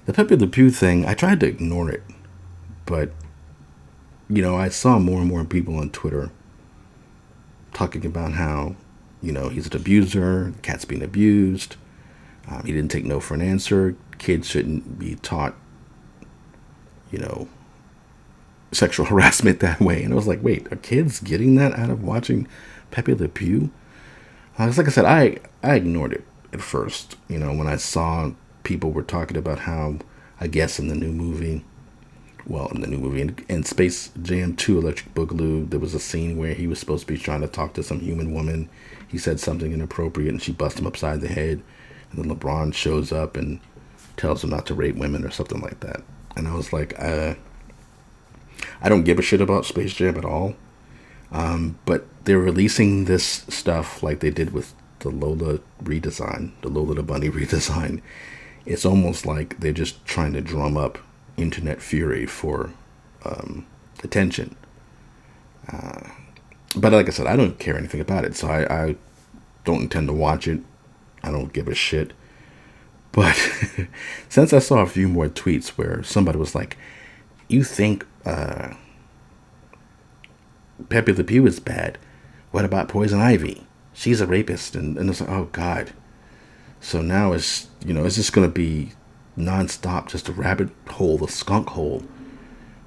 The Pepe Le Pew thing, I tried to ignore it, but I saw more and more people on Twitter talking about how, he's an abuser, the cat's being abused. He didn't take no for an answer. Kids shouldn't be taught, you know, sexual harassment that way. And I was like, wait, are kids getting that out of watching Pepe Le Pew? Like I said, I ignored it at first. When I saw people were talking about how, I guess in the new movie, in Space Jam 2 Electric Boogaloo, there was a scene where he was supposed to be trying to talk to some human woman. He said something inappropriate and she busted him upside the head. And then LeBron shows up and tells him not to rape women or something like that. And I was like, I don't give a shit about Space Jam at all. But they're releasing this stuff like they did with the Lola redesign, the Lola the Bunny redesign. It's almost like they're just trying to drum up internet fury for attention. But like I said, I don't care anything about it, so I don't intend to watch it. I don't give a shit. But since I saw a few more tweets where somebody was like, you think Pepe Le Pew is bad, what about Poison Ivy? She's a rapist. And it's like, oh God. So now it's just going to be nonstop, just a rabbit hole, a skunk hole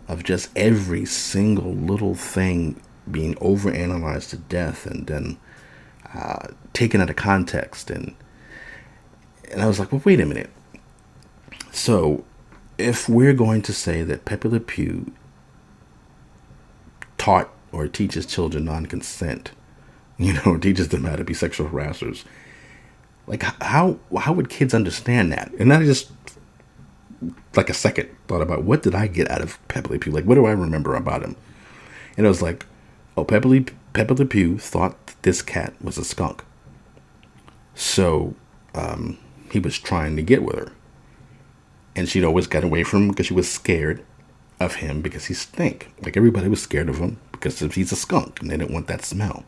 of just every single little thing being overanalyzed to death and then taken out of context. And I was like, well, wait a minute. So if we're going to say that Pepe Le Pew taught or teaches children non-consent, teaches them how to be sexual harassers, like how would kids understand that? And I just like a second thought about, what did I get out of Pepe Le Pew? Like, what do I remember about him? And it was like, oh, Pepe Le Pew thought that this cat was a skunk. So he was trying to get with her. And she'd always got away from him because she was scared of him because he stink. Like, everybody was scared of him because he's a skunk and they didn't want that smell.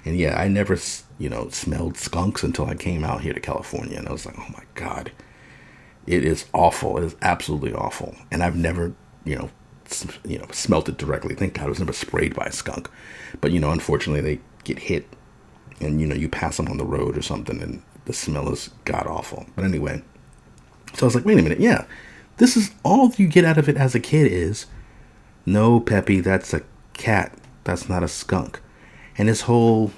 And yeah, I never, smelled skunks until I came out here to California. And I was like, oh my God, it is awful. It is absolutely awful. And I've never, smelt it directly. Thank God I was never sprayed by a skunk. But, unfortunately they get hit and, you pass them on the road or something and the smell is god awful. But anyway, so I was like, wait a minute. Yeah, this is all you get out of it as a kid is, no, Pepe, that's a cat. That's not a skunk. And this whole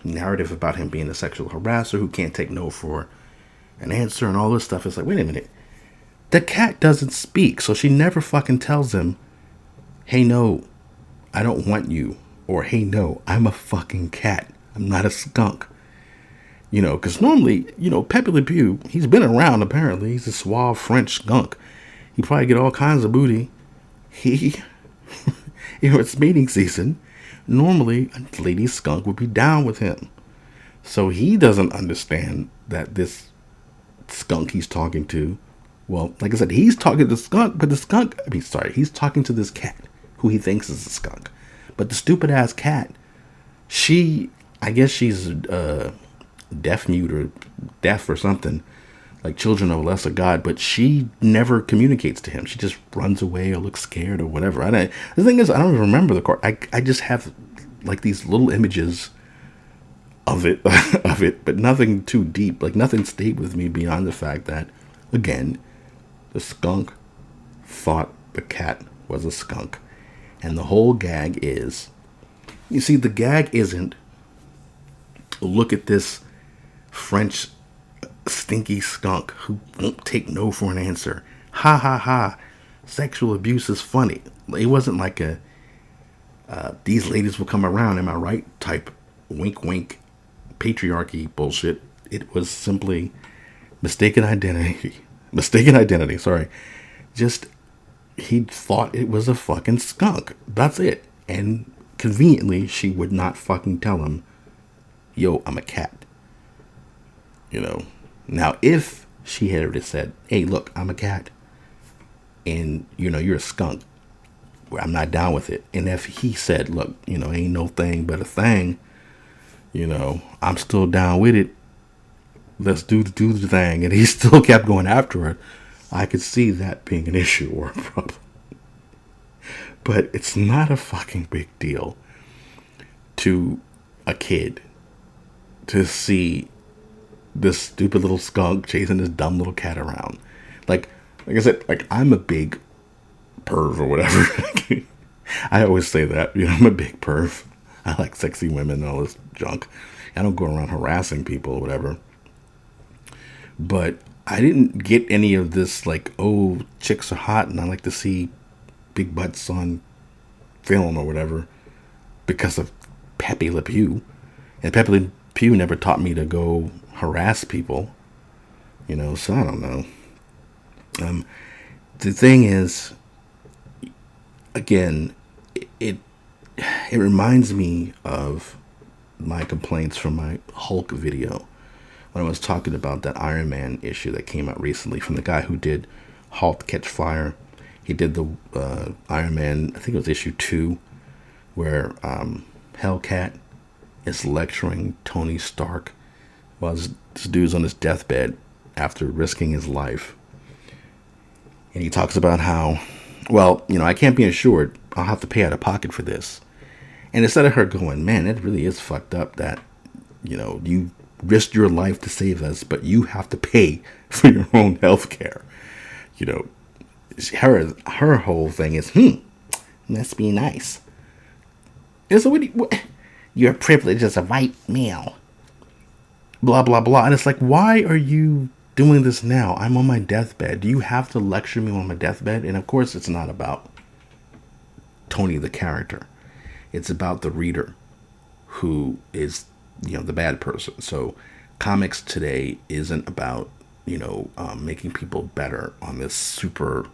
narrative about him being a sexual harasser who can't take no for an answer and all this stuff is like, wait a minute. The cat doesn't speak, so she never fucking tells him, hey, no, I don't want you. Or, hey, no, I'm a fucking cat. I'm not a skunk. Because normally, Pepe Le Pew, he's been around apparently. He's a suave French skunk. He probably get all kinds of booty. It's mating season. Normally, a lady skunk would be down with him. So he doesn't understand that this skunk he's talking to, well, like I said, he's talking to the skunk, but he's talking to this cat who he thinks is a skunk. But the stupid ass cat, I guess she's deaf mute or deaf or something, like children of a lesser god, but she never communicates to him. She just runs away or looks scared or whatever. The thing is, I don't even remember the court. I just have like these little images of it, but nothing too deep. Like, nothing stayed with me beyond the fact that, again, the skunk thought the cat was a skunk. And the whole gag is, you see, the gag isn't, look at this French stinky skunk who won't take no for an answer. Ha ha ha. Sexual abuse is funny. It wasn't like these ladies will come around, am I right? Type wink wink patriarchy bullshit. It was simply mistaken identity, sorry. Just, he thought it was a fucking skunk. That's it. And conveniently, she would not fucking tell him, yo, I'm a cat. Now, if she had already said, hey, look, I'm a cat, and, you're a skunk, I'm not down with it. And if he said, look, ain't no thing but a thing, I'm still down with it. Let's do the thing. And he still kept going after her. I could see that being an issue or a problem. But it's not a fucking big deal to a kid to see this stupid little skunk chasing this dumb little cat around. Like I said, like I'm a big perv or whatever. I always say that, I'm a big perv. I like sexy women and all this junk. I don't go around harassing people or whatever. But I didn't get any of this like, oh, chicks are hot and I like to see big butts on film or whatever because of Pepe Le Pew. And Pepe Le Pew never taught me to go harass people. So I don't know. The thing is, again, it reminds me of my complaints from my Hulk video when I was talking about that Iron Man issue that came out recently from the guy who did Halt Catch Fire. He did the Iron Man, I think it was issue 2, where Hellcat is lecturing Tony Stark while this dude's on his deathbed after risking his life. And he talks about how, well, I can't be insured. I'll have to pay out of pocket for this. And instead of her going, man, it really is fucked up that, you risked your life to save us, but you have to pay for your own health care. Her whole thing is, must be nice. And so you're privileged as a white male. Blah, blah, blah. And it's like, why are you doing this now? I'm on my deathbed. Do you have to lecture me on my deathbed? And of course, it's not about Tony the character. It's about the reader who is, the bad person. So comics today isn't about, making people better on this super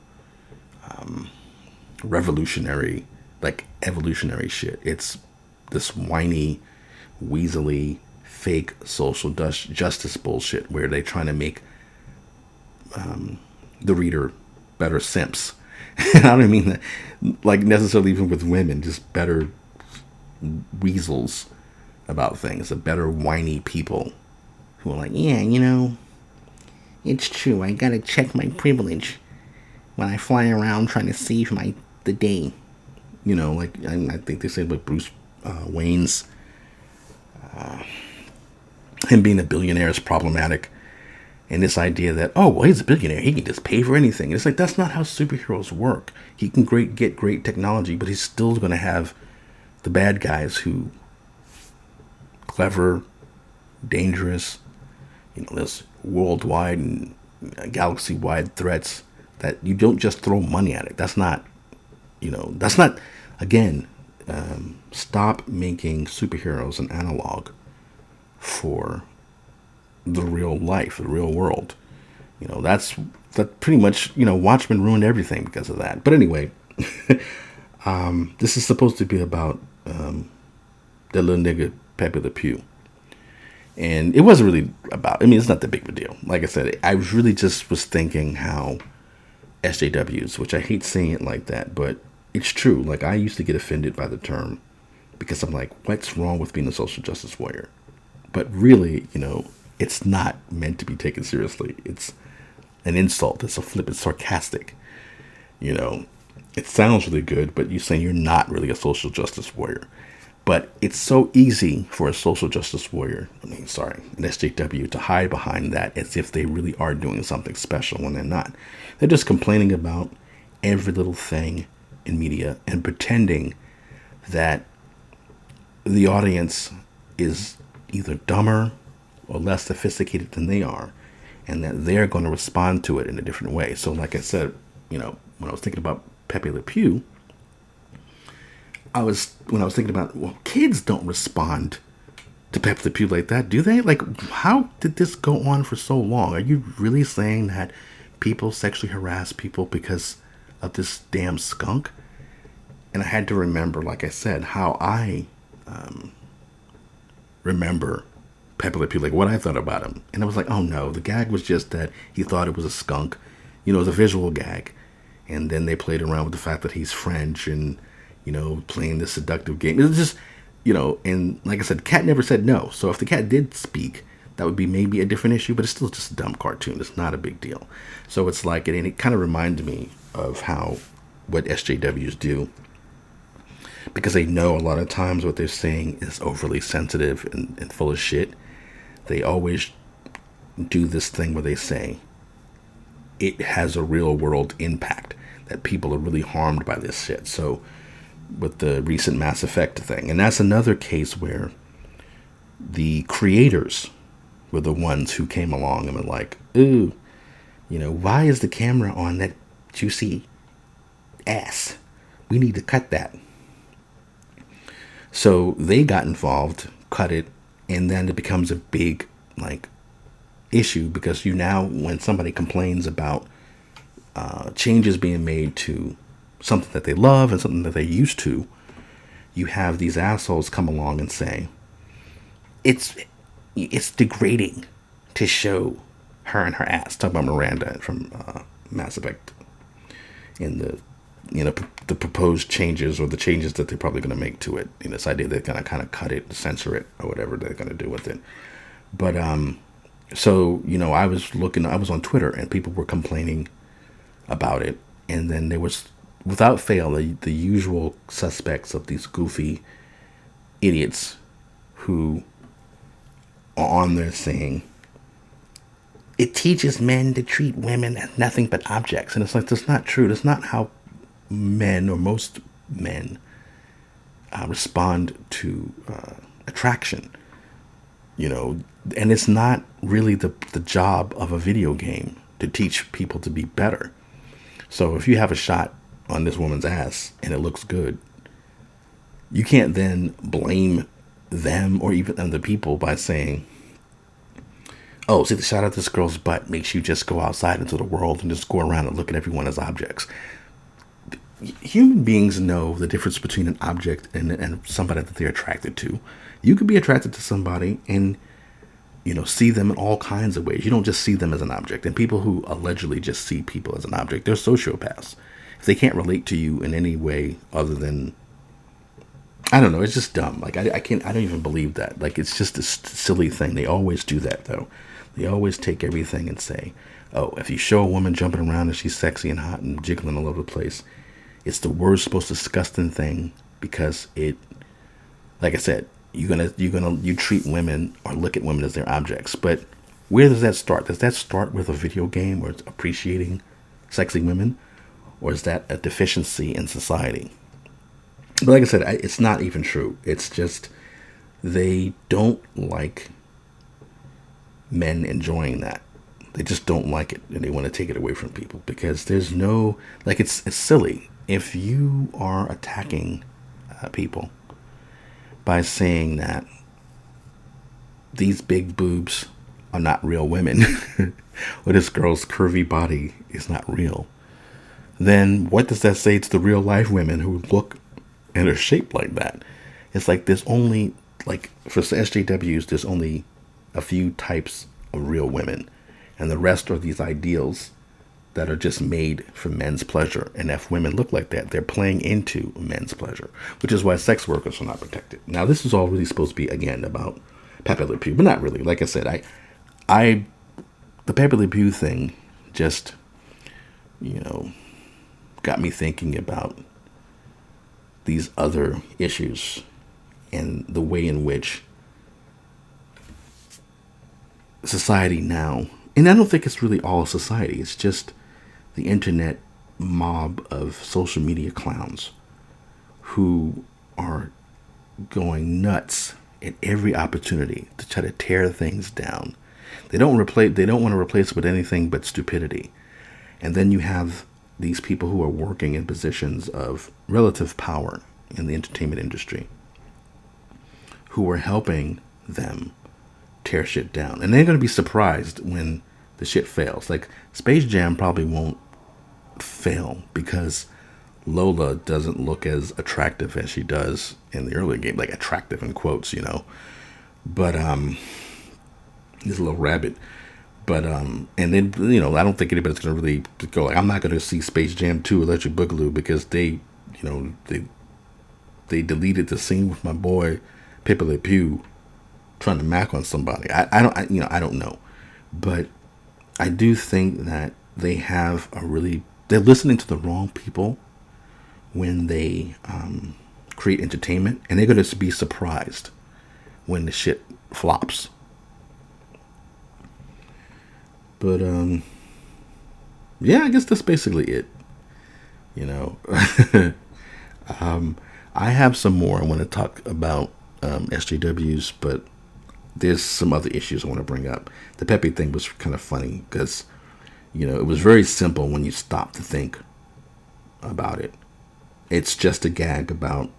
revolutionary, like evolutionary shit. It's this whiny, weaselly, fake social justice bullshit where they're trying to make the reader better simps. And I don't mean that like necessarily even with women, just better weasels about things, a better whiny people who are like, yeah, it's true, I gotta check my privilege when I fly around trying to save the day. Like I think they said with Bruce Wayne's him being a billionaire is problematic. And this idea that, oh, well, he's a billionaire, he can just pay for anything. It's like, that's not how superheroes work. He can get great technology, but he's still going to have the bad guys who clever, dangerous, there's worldwide and galaxy-wide threats that you don't just throw money at it. That's not, again, stop making superheroes an analog for the real life, the real world. That pretty much, Watchmen ruined everything because of that. But anyway, this is supposed to be about the little nigga Pepe Le Pew. And it wasn't really about, it's not that big of a deal. Like I said, I really just was thinking how SJWs, which I hate saying it like that, but it's true. Like, I used to get offended by the term because I'm like, what's wrong with being a social justice warrior? But really, it's not meant to be taken seriously. It's an insult. It's a flip. It's sarcastic. It sounds really good, but you're saying you're not really a social justice warrior. But it's so easy for a social justice warrior, an SJW, to hide behind that as if they really are doing something special when they're not. They're just complaining about every little thing in media and pretending that the audience is either dumber or less sophisticated than they are, and that they're going to respond to it in a different way. So like I said, when I was thinking about Pepe Le Pew, when I was thinking about, well, kids don't respond to Pepe Le Pew like that, do they? Like, how did this go on for so long? Are you really saying that people sexually harass people because of this damn skunk? And I had to remember, like I said, how I remember Pepe Le Pew, like what I thought about him. And I was like, oh no, the gag was just that he thought it was a skunk. It was a visual gag. And then they played around with the fact that he's French and, playing this seductive game. It was just, and like I said, cat never said no. So if the cat did speak, that would be maybe a different issue, but it's still just a dumb cartoon. It's not a big deal. So it's like, and it kind of reminded me of how what SJWs do, because they know a lot of times what they're saying is overly sensitive and full of shit. They always do this thing where they say it has a real world impact, that people are really harmed by this shit. So with the recent Mass Effect thing, and that's another case where the creators were the ones who came along and were like, ooh, why is the camera on that juicy ass? We need to cut that. So they got involved, cut it, and then it becomes a big issue, because when somebody complains about changes being made to something that they love and something that they're used to, you have these assholes come along and say it's degrading to show her and her ass. Talk about Miranda from Mass Effect in the proposed changes, or the changes that they're probably going to make to it. This idea they're going to kind of cut it, censor it, or whatever they're going to do with it. But so I was on Twitter and people were complaining about it, and then there was, without fail, the usual suspects of these goofy idiots who are on there saying it teaches men to treat women as nothing but objects. And it's like, that's not true. That's not how men, or most men, respond to attraction. And it's not really the job of a video game to teach people to be better. So if you have a shot on this woman's ass and it looks good, you can't then blame them or even other people by saying, oh, see, the shot at this girl's butt makes you just go outside into the world and just go around and look at everyone as objects. Human beings know the difference between an object and somebody that they're attracted to. You could be attracted to somebody and see them in all kinds of ways. You don't just see them as an object. And people who allegedly just see people as an object, they're sociopaths. If they can't relate to you in any way other than, I don't know, it's just dumb. I don't even believe that. It's just a silly thing. They always do that, though. They always take everything and say, oh, if you show a woman jumping around and she's sexy and hot and jiggling all over the place, it's the worst, most disgusting thing, because it, like I said, you treat women or look at women as their objects. But where does that start? Does that start with a video game or appreciating sexy women? Or is that a deficiency in society? But like I said, it's not even true. It's just they don't like men enjoying that. They just don't like it, and they want to take it away from people, because there's no, it's silly. If you are attacking people by saying that these big boobs are not real women, or this girl's curvy body is not real, then what does that say to the real life women who look and are shaped like that? It's like there's only, for SJWs, there's only a few types of real women, and the rest are these ideals that are just made for men's pleasure. And if women look like that, they're playing into men's pleasure, which is why sex workers are not protected. Now, this is all really supposed to be, again, about Pepe Le Pew, but not really. Like I said, the Pepe Le Pew thing just, got me thinking about these other issues and the way in which society now, and I don't think it's really all society, it's just the internet mob of social media clowns who are going nuts at every opportunity to try to tear things down. They don't want to replace it with anything but stupidity. And then you have these people who are working in positions of relative power in the entertainment industry who are helping them tear shit down. And they're going to be surprised when the shit fails. Space Jam probably won't fail because Lola doesn't look as attractive as she does in the earlier game. Attractive in quotes, But, he's a little rabbit. But, and then, I don't think anybody's going to really go, I'm not going to see Space Jam 2 Electric Boogaloo because they deleted the scene with my boy Pepe Le Pew trying to mac on somebody. I don't know, but I do think that they're listening to the wrong people when they create entertainment, and they're going to be surprised when the shit flops. But yeah, I guess that's basically it. You know, I have some more I want to talk about SJWs, but there's some other issues I want to bring up. The Pepe thing was kind of funny because, it was very simple when you stop to think about it. It's just a gag about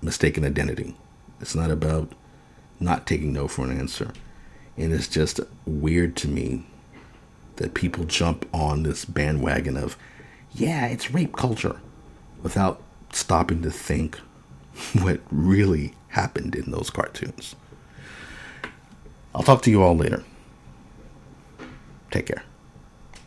mistaken identity. It's not about not taking no for an answer. And it's just weird to me that people jump on this bandwagon of, yeah, it's rape culture, without stopping to think what really happened in those cartoons. I'll talk to you all later. Take care.